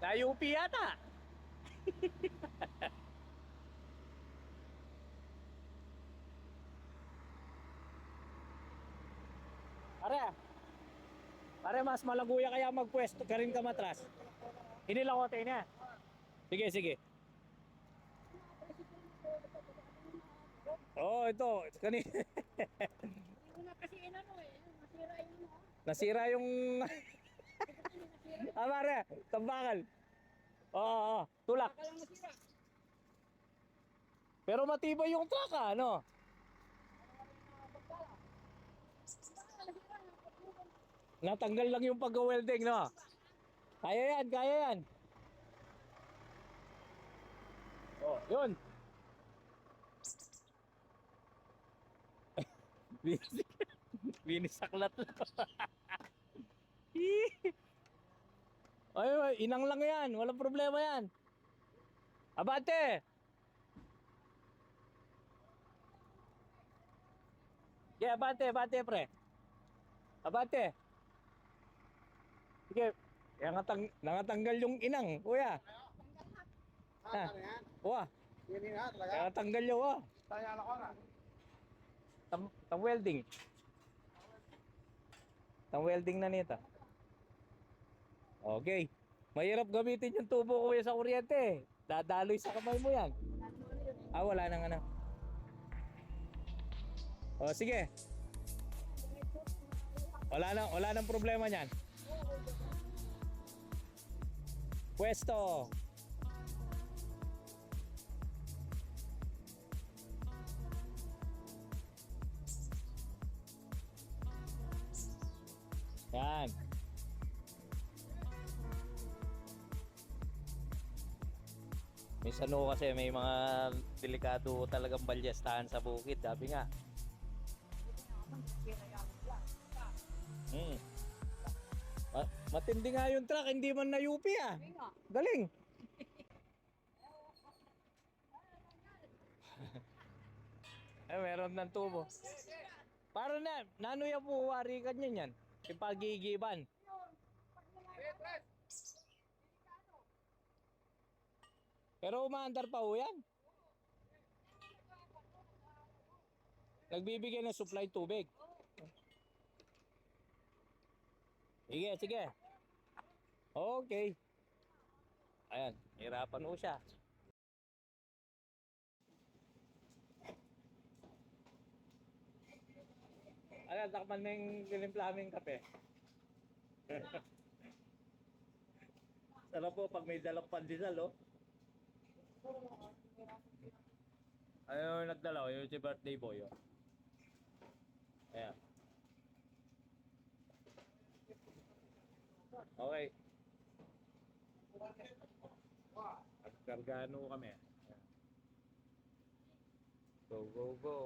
Na-UP yata. Pare, pare mas malaguya kaya magpwesto ka rin ka matras. Inilakote niya. Sige, sige. Oh, ito. Kanina. Hindi ko na kasi inano eh. Masira yung ano. Nasira yung... Nasira. ah, pare. Tambakan. Oo, oo. Tulak. Baka lang masira. Pero matibay yung truck ah, ano? Baka nasira. Natanggal lang yung pag-welding, no? Kaya yan, kaya yan. Oh, yun. Binisaklat lang. Ay, ay, inang lang yan. Walang problema yan. Abante! Yeah, abante, abante, pre. Abante. Sige. Kaya nangatanggal yung inang, kuya. Ha? Ano yan? Wah, Yan nga talaga. kaya natanggal yung wah. Tanya na ko na. Welding. Welding na nito. Okay. Mahirap gamitin yung tubo kuya sa kuryente. Dadaloy sa kamay mo yan. Ah, wala nang ano. O, sige. Wala nang problema niyan. Pwesto. Yan. Minsan ho kasi may mga delikado talagang balyastahan sa bukid. Sabi nga. Hmm. Matindi nga yung truck, hindi man na-UP ah. Galing. Ay, meron ng tubo. Para na, nanoy po wari ka niyan yan. Ipagigiban. Pero umaandar pa ho yan. Nagbibigay ng supply tubig. Sige, sige. Okay. Ayan, hirapan ho siya. Ayan, takpan na yung tinimplaming kape. Sarap po pag may dalang pandesal, oh. Ano yung nagdala? Yung si birthday boy, oh. Ayan. Okay. Nagkargano kami. Ayan. Go, go, go.